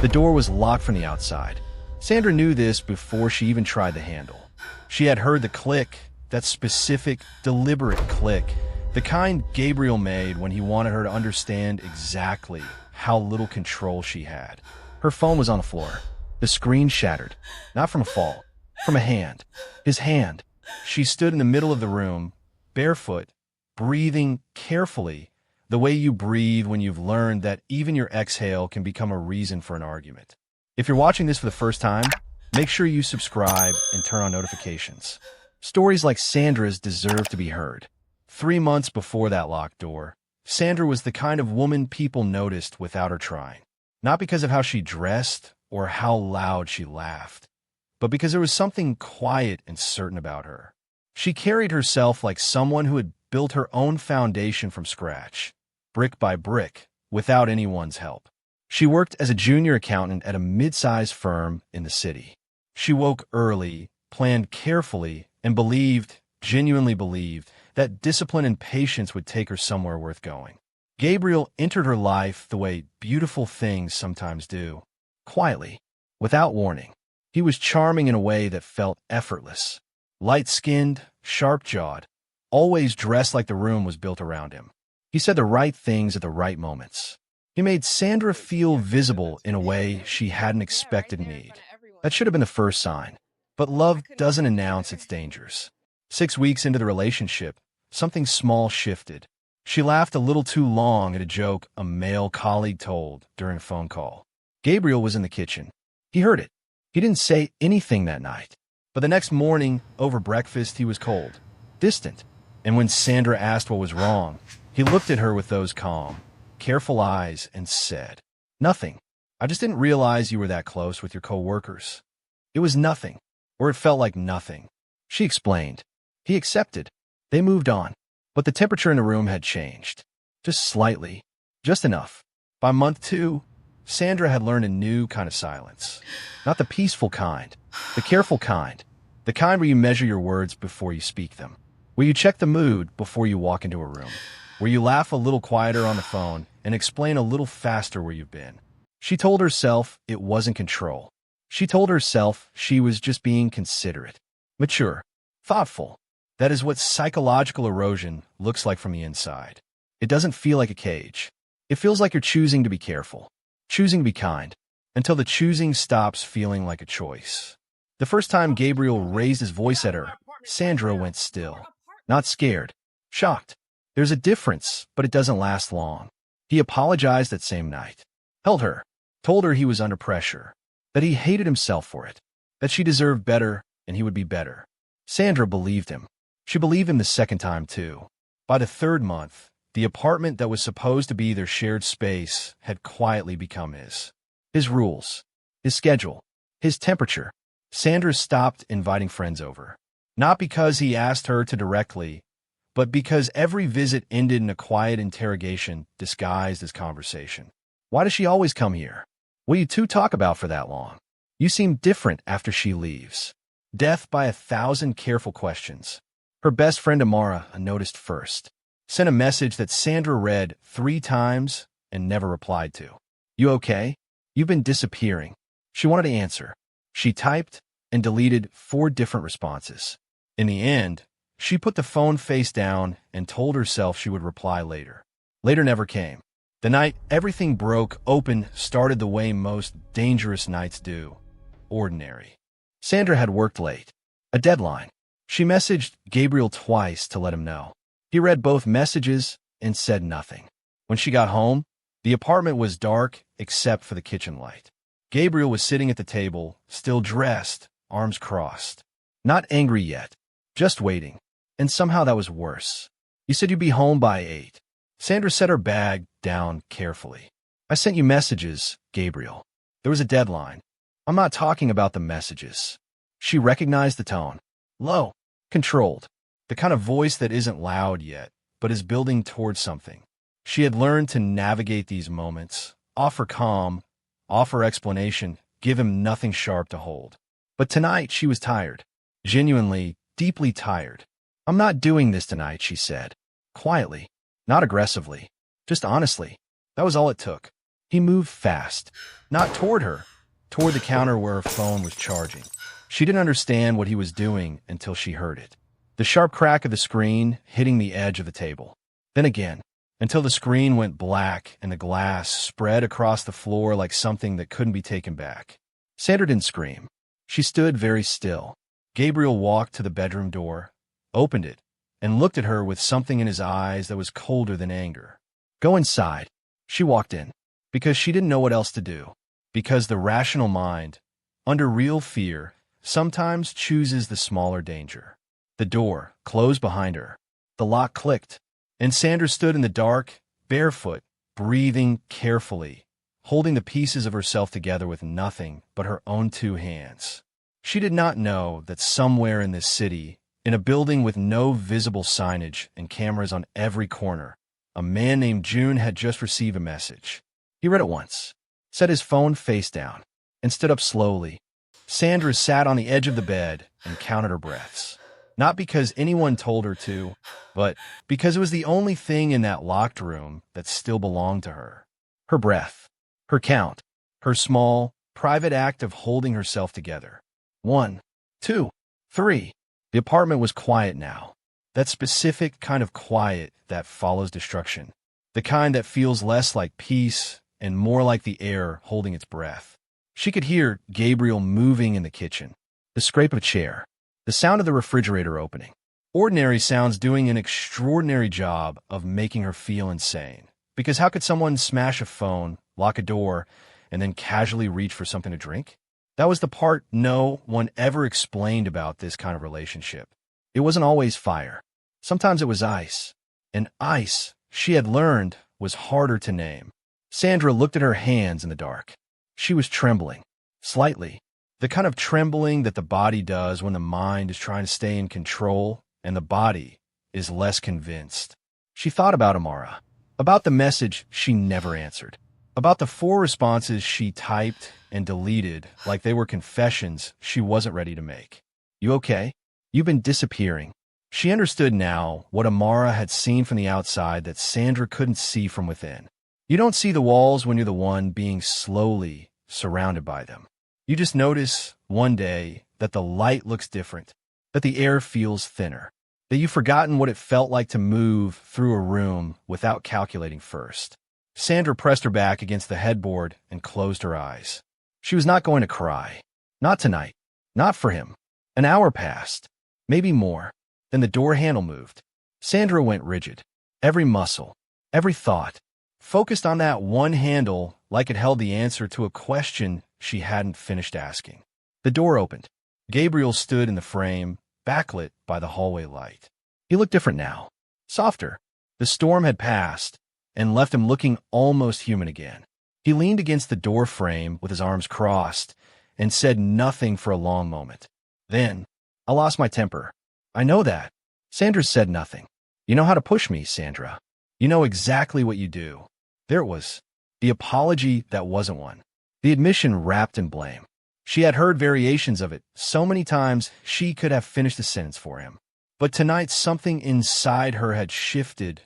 The door was locked from the outside. Sandra knew this before she even tried the handle. She had heard the click, that specific, deliberate click, the kind Gabriel made when he wanted her to understand exactly how little control she had. Her phone was on the floor. The screen shattered, not from a fall, from a hand. His hand. She stood in the middle of the room, barefoot, breathing carefully, the way you breathe when you've learned that even your exhale can become a reason for an argument. If you're watching this for the first time, make sure you subscribe and turn on notifications. Stories like Sandra's deserve to be heard. 3 months before that locked door, Sandra was the kind of woman people noticed without her trying. Not because of how she dressed or how loud she laughed, but because there was something quiet and certain about her. She carried herself like someone who had built her own foundation from scratch, brick by brick, without anyone's help. She worked as a junior accountant at a mid-sized firm in the city. She woke early, planned carefully, and genuinely believed, that discipline and patience would take her somewhere worth going. Gabriel entered her life the way beautiful things sometimes do, quietly, without warning. He was charming in a way that felt effortless. Light-skinned, sharp-jawed, always dressed like the room was built around him. He said the right things at the right moments. He made Sandra feel visible in a way she hadn't expected to need. That should have been the first sign. But love doesn't announce its dangers. 6 weeks into the relationship, something small shifted. She laughed a little too long at a joke a male colleague told during a phone call. Gabriel was in the kitchen. He heard it. He didn't say anything that night. But the next morning, over breakfast, he was cold, distant. And when Sandra asked what was wrong, he looked at her with those calm, careful eyes and said, "Nothing. I just didn't realize you were that close with your co-workers." It was nothing, or it felt like nothing. She explained. He accepted. They moved on. But the temperature in the room had changed. Just slightly. Just enough. By month 2, Sandra had learned a new kind of silence. Not the peaceful kind, the careful kind. The kind where you measure your words before you speak them. Where you check the mood before you walk into a room. Where you laugh a little quieter on the phone and explain a little faster where you've been. She told herself it wasn't control. She told herself she was just being considerate, mature, thoughtful. That is what psychological erosion looks like from the inside. It doesn't feel like a cage. It feels like you're choosing to be careful, choosing to be kind, until the choosing stops feeling like a choice. The first time Gabriel raised his voice at her, Sandra went still. Not scared, shocked. There's a difference, but it doesn't last long. He apologized that same night, held her, told her he was under pressure, that he hated himself for it, that she deserved better and he would be better. Sandra believed him. She believed him the second time, too. By the 3rd month, the apartment that was supposed to be their shared space had quietly become his. His rules, his schedule, his temperature. Sandra stopped inviting friends over. Not because he asked her to directly, but because every visit ended in a quiet interrogation disguised as conversation. Why does she always come here? What do you two talk about for that long? You seem different after she leaves. Death by 1,000 careful questions. Her best friend Amara noticed first. Sent a message that Sandra read 3 times and never replied to. "You okay? You've been disappearing." She wanted to answer. She typed and deleted 4 different responses. In the end, she put the phone face down and told herself she would reply later. Later never came. The night everything broke open started the way most dangerous nights do. Ordinary. Sandra had worked late. A deadline. She messaged Gabriel twice to let him know. He read both messages and said nothing. When she got home, the apartment was dark except for the kitchen light. Gabriel was sitting at the table, still dressed, arms crossed. Not angry yet, just waiting. And somehow that was worse. "You said you'd be home by 8. Sandra set her bag down carefully. "I sent you messages, Gabriel. There was a deadline. I'm not talking about the messages." She recognized the tone. Low, controlled. The kind of voice that isn't loud yet, but is building towards something. She had learned to navigate these moments, offer calm, offer explanation, give him nothing sharp to hold. But tonight she was tired. Genuinely, deeply tired. "I'm not doing this tonight," she said. Quietly. Not aggressively. Just honestly. That was all it took. He moved fast, not toward her, toward the counter where her phone was charging. She didn't understand what he was doing until she heard it. The sharp crack of the screen hitting the edge of the table. Then again, until the screen went black and the glass spread across the floor like something that couldn't be taken back. Sandra didn't scream. She stood very still. Gabriel walked to the bedroom door, opened it, and looked at her with something in his eyes that was colder than anger. Go inside. She walked in, because she didn't know what else to do. Because the rational mind, under real fear, sometimes chooses the smaller danger. The door closed behind her. The lock clicked, and Sandra stood in the dark, barefoot, breathing carefully, holding the pieces of herself together with nothing but her own two hands. She did not know that somewhere in this city, in a building with no visible signage and cameras on every corner, a man named Joon had just received a message. He read it once, set his phone face down, and stood up slowly. Sandra sat on the edge of the bed and counted her breaths. Not because anyone told her to, but because it was the only thing in that locked room that still belonged to her. Her breath, her count, her small, private act of holding herself together. 1, 2, 3. The apartment was quiet now. That specific kind of quiet that follows destruction. The kind that feels less like peace and more like the air holding its breath. She could hear Gabriel moving in the kitchen, the scrape of a chair, the sound of the refrigerator opening. Ordinary sounds doing an extraordinary job of making her feel insane. Because how could someone smash a phone, lock a door, and then casually reach for something to drink? That was the part no one ever explained about this kind of relationship. It wasn't always fire. Sometimes it was ice. And ice, she had learned, was harder to name. Sandra looked at her hands in the dark. She was trembling, slightly. The kind of trembling that the body does when the mind is trying to stay in control and the body is less convinced. She thought about Amara, about the message she never answered, about the 4 responses she typed and deleted like they were confessions she wasn't ready to make. You okay? You've been disappearing. She understood now what Amara had seen from the outside that Sandra couldn't see from within. You don't see the walls when you're the one being slowly surrounded by them. You just notice one day that the light looks different, that the air feels thinner, that you've forgotten what it felt like to move through a room without calculating first. Sandra pressed her back against the headboard and closed her eyes. She was not going to cry. Not tonight. Not for him. An hour passed. Maybe more. Then the door handle moved. Sandra went rigid. Every muscle, every thought, focused on that one handle like it held the answer to a question she hadn't finished asking. The door opened. Gabriel stood in the frame, backlit by the hallway light. He looked different now. Softer. The storm had passed and left him looking almost human again. He leaned against the door frame with his arms crossed and said nothing for a long moment. Then, I lost my temper. I know that. Sandra said nothing. You know how to push me, Sandra. You know exactly what you do. There it was. The apology that wasn't one. The admission wrapped in blame. She had heard variations of it so many times she could have finished the sentence for him. But tonight something inside her had shifted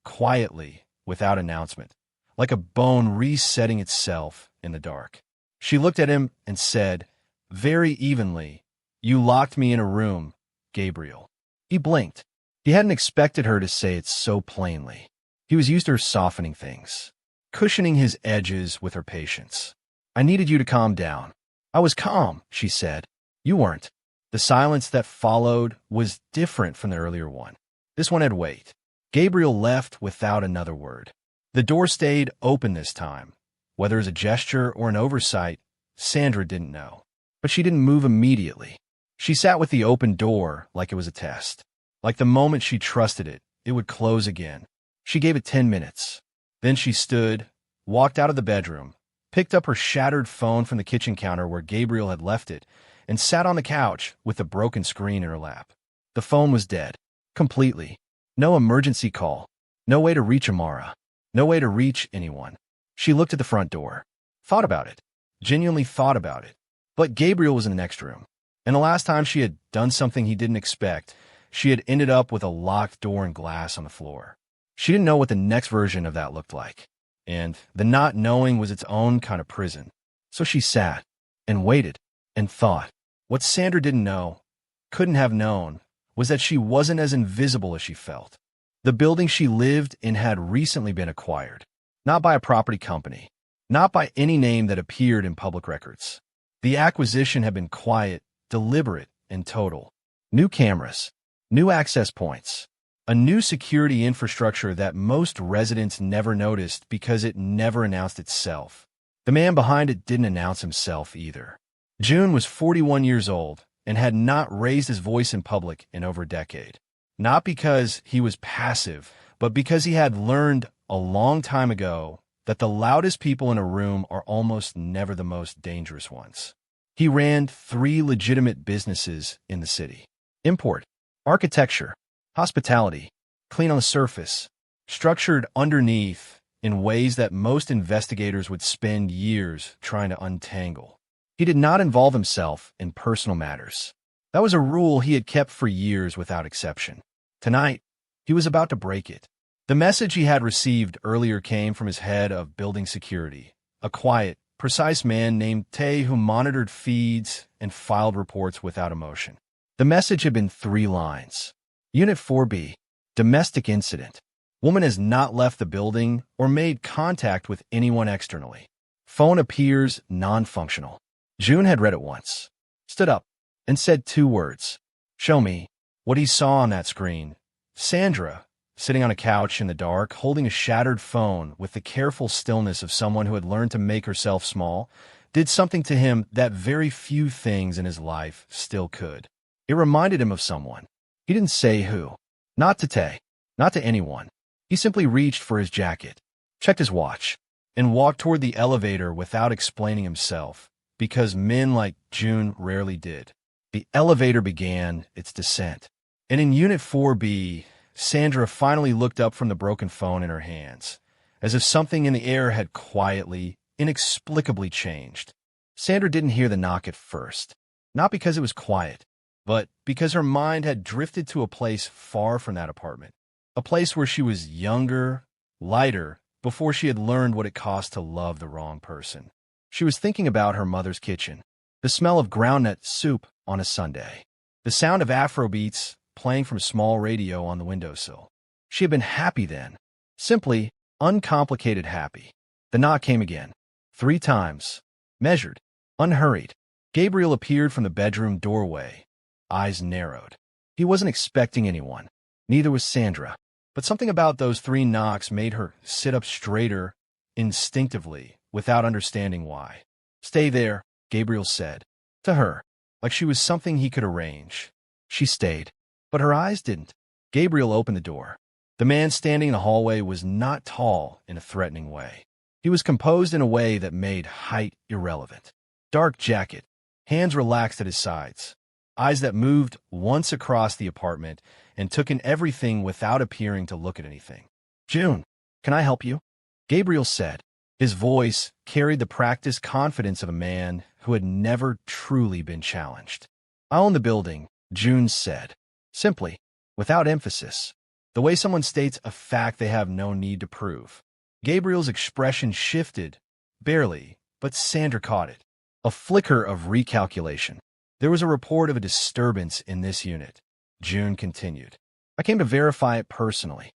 quietly without announcement, like a bone resetting itself in the dark. She looked at him and said, very evenly, "You locked me in a room, Gabriel." He blinked. He hadn't expected her to say it so plainly. He was used to her softening things, cushioning his edges with her patience. "I needed you to calm down." "I was calm," she said. "You weren't." The silence that followed was different from the earlier one. This one had weight. Gabriel left without another word. The door stayed open this time. Whether as a gesture or an oversight, Sandra didn't know. But she didn't move immediately. She sat with the open door like it was a test. Like the moment she trusted it, it would close again. She gave it 10 minutes. Then she stood, walked out of the bedroom, picked up her shattered phone from the kitchen counter where Gabriel had left it, and sat on the couch with the broken screen in her lap. The phone was dead. Completely. No emergency call. No way to reach Amara. No way to reach anyone. She looked at the front door. Thought about it. Genuinely thought about it. But Gabriel was in the next room. And the last time she had done something he didn't expect, she had ended up with a locked door and glass on the floor. She didn't know what the next version of that looked like. and the not knowing was its own kind of prison. So she sat and waited and thought. What Sandra didn't know, couldn't have known, was that she wasn't as invisible as she felt. The building she lived in had recently been acquired, not by a property company, not by any name that appeared in public records. The acquisition had been quiet, deliberate, and total. New cameras, new access points, a new security infrastructure that most residents never noticed because it never announced itself. The man behind it didn't announce himself either. Joon was 41 years old and had not raised his voice in public in over a decade. Not because he was passive, but because he had learned a long time ago that the loudest people in a room are almost never the most dangerous ones. He ran 3 legitimate businesses in the city. Import, architecture, hospitality, clean on the surface, structured underneath in ways that most investigators would spend years trying to untangle. He did not involve himself in personal matters. That was a rule he had kept for years without exception. Tonight, he was about to break it. The message he had received earlier came from his head of building security, a quiet, precise man named Tay who monitored feeds and filed reports without emotion. The message had been 3 lines. Unit 4B, domestic incident. Woman has not left the building or made contact with anyone externally. Phone appears non-functional. Joon had read it once, stood up, and said 2 words. Show me. What he saw on that screen. Sandra, sitting on a couch in the dark, holding a shattered phone with the careful stillness of someone who had learned to make herself small, did something to him that very few things in his life still could. It reminded him of someone. He didn't say who. Not to Tay. Not to anyone. He simply reached for his jacket, checked his watch, and walked toward the elevator without explaining himself, because men like Joon rarely did. The elevator began its descent, and in Unit 4B, Sandra finally looked up from the broken phone in her hands, as if something in the air had quietly, inexplicably changed. Sandra didn't hear the knock at first, not because it was quiet, but because her mind had drifted to a place far from that apartment, a place where she was younger, lighter, before she had learned what it cost to love the wrong person. She was thinking about her mother's kitchen, the smell of groundnut soup on a Sunday, the sound of Afro beats playing from a small radio on the windowsill. She had been happy then, simply, uncomplicated happy. The knock came again, 3 times, measured, unhurried. Gabriel appeared from the bedroom doorway, eyes narrowed. He wasn't expecting anyone, neither was Sandra, but something about those 3 knocks made her sit up straighter, instinctively, without understanding why. Stay there, Gabriel said, to her, like she was something he could arrange. She stayed, but her eyes didn't. Gabriel opened the door. The man standing in the hallway was not tall in a threatening way. He was composed in a way that made height irrelevant. Dark jacket, hands relaxed at his sides, eyes that moved once across the apartment and took in everything without appearing to look at anything. Joon, can I help you? Gabriel said. His voice carried the practiced confidence of a man who had never truly been challenged. I own the building, Joon said, simply, without emphasis, the way someone states a fact they have no need to prove. Gabriel's expression shifted, barely, but Sandra caught it. A flicker of recalculation. There was a report of a disturbance in this unit. Joon continued. I came to verify it personally.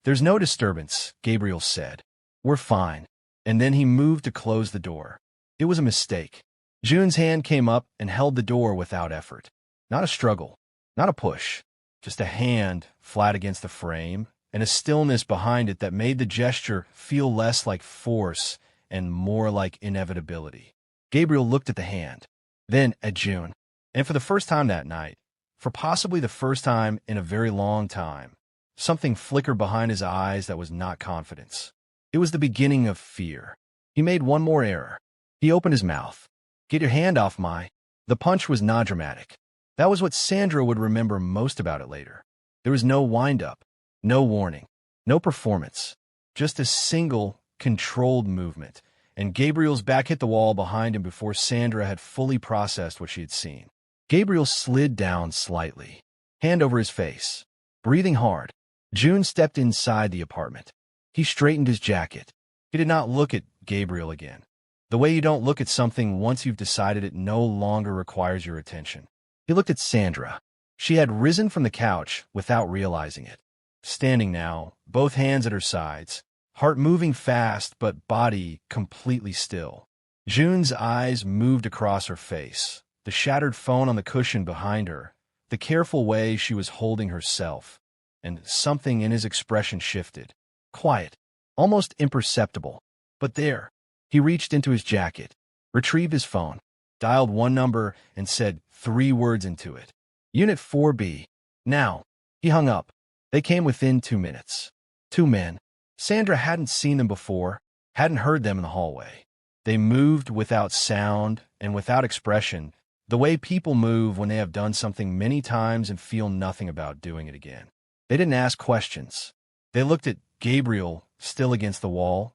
There's no disturbance, Gabriel said. We're fine. And then he moved to close the door. It was a mistake. Joon's hand came up and held the door without effort. Not a struggle, not a push, just a hand flat against the frame and a stillness behind it that made the gesture feel less like force and more like inevitability. Gabriel looked at the hand, then at Joon, and for the first time that night, for possibly the first time in a very long time, something flickered behind his eyes that was not confidence. It was the beginning of fear. He made one more error. He opened his mouth. Get your hand off my... The punch was not dramatic. That was what Sandra would remember most about it later. There was no wind-up, no warning, no performance, just a single, controlled movement, and Gabriel's back hit the wall behind him before Sandra had fully processed what she had seen. Gabriel slid down slightly, hand over his face, breathing hard. Joon stepped inside the apartment. He straightened his jacket, He did not look at Gabriel again. The way you don't look at something once you've decided it no longer requires your attention. He looked at Sandra. She had risen from the couch without realizing it. Standing now, both hands at her sides, heart moving fast but body completely still. Joon's eyes moved across her face, the shattered phone on the cushion behind her, the careful way she was holding herself, and something in his expression shifted. Quiet, almost imperceptible. But there, he reached into his jacket, retrieved his phone, dialed one number, and said 3 words into it. Unit 4B. Now. He hung up. They came within 2 minutes. 2 men. Sandra hadn't seen them before, hadn't heard them in the hallway. They moved without sound and without expression, the way people move when they have done something many times and feel nothing about doing it again. They didn't ask questions. They looked at Gabriel, still against the wall,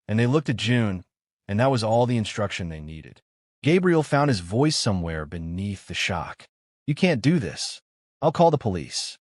and they looked at Joon, and that was all the instruction they needed. Gabriel found his voice somewhere beneath the shock. You can't do this. I'll call the police.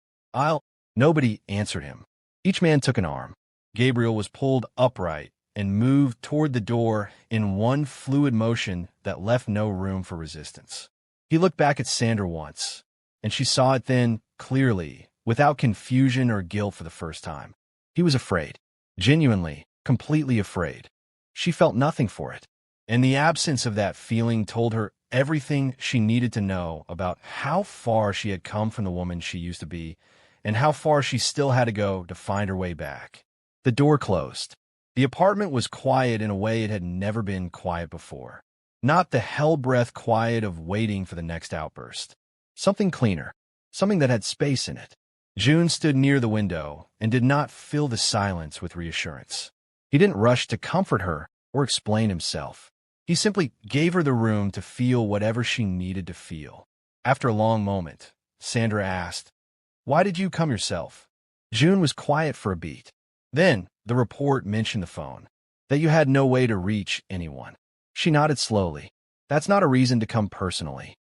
Nobody answered him. Each man took an arm. Gabriel was pulled upright and moved toward the door in one fluid motion that left no room for resistance. He looked back at Sandra once, and she saw it then, clearly, without confusion or guilt for the first time. He was afraid. Genuinely, completely afraid. She felt nothing for it, and the absence of that feeling told her everything she needed to know about how far she had come from the woman she used to be and how far she still had to go to find her way back. The door closed. The apartment was quiet in a way it had never been quiet before. Not the hell-breath quiet of waiting for the next outburst. Something cleaner. Something that had space in it. Joon stood near the window and did not fill the silence with reassurance. He didn't rush to comfort her or explain himself. He simply gave her the room to feel whatever she needed to feel. After a long moment, Sandra asked, "Why did you come yourself?" Joon was quiet for a beat. Then, the report mentioned the phone, that you had no way to reach anyone. She nodded slowly. That's not a reason to come personally.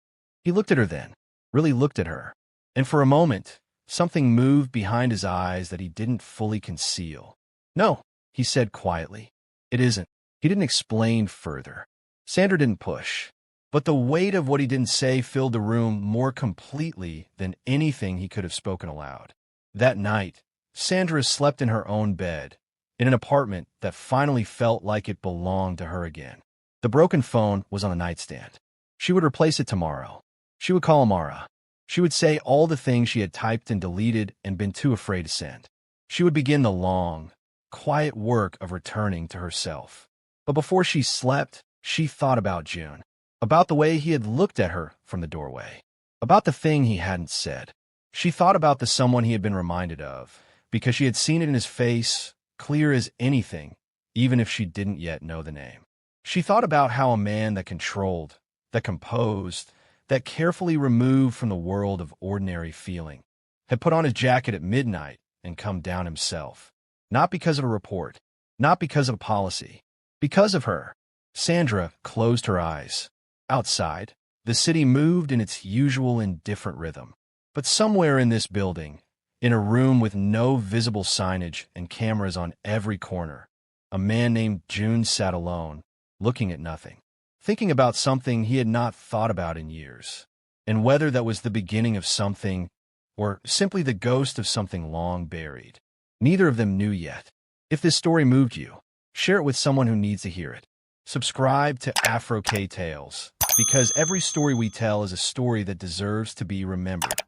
He looked at her then, really looked at her, and for a moment, something moved behind his eyes that he didn't fully conceal. No, he said quietly. It isn't. He didn't explain further. Sandra didn't push. But the weight of what he didn't say filled the room more completely than anything he could have spoken aloud. That night, Sandra slept in her own bed, in an apartment that finally felt like it belonged to her again. The broken phone was on the nightstand. She would replace it tomorrow. She would call Amara. She would say all the things she had typed and deleted and been too afraid to send. She would begin the long, quiet work of returning to herself. But before she slept, she thought about Joon, about the way he had looked at her from the doorway, about the thing he hadn't said. She thought about the someone he had been reminded of, because she had seen it in his face, clear as anything, even if she didn't yet know the name. She thought about how a man that controlled, that composed, that carefully removed from the world of ordinary feeling, had put on his jacket at midnight and come down himself. Not because of a report, not because of a policy, because of her. Sandra closed her eyes. Outside, the city moved in its usual indifferent rhythm. But somewhere in this building, in a room with no visible signage and cameras on every corner, a man named Joon sat alone, looking at nothing, thinking about something he had not thought about in years, and whether that was the beginning of something or simply the ghost of something long buried. Neither of them knew yet. If this story moved you, share it with someone who needs to hear it. Subscribe to Afro K Tales, because every story we tell is a story that deserves to be remembered.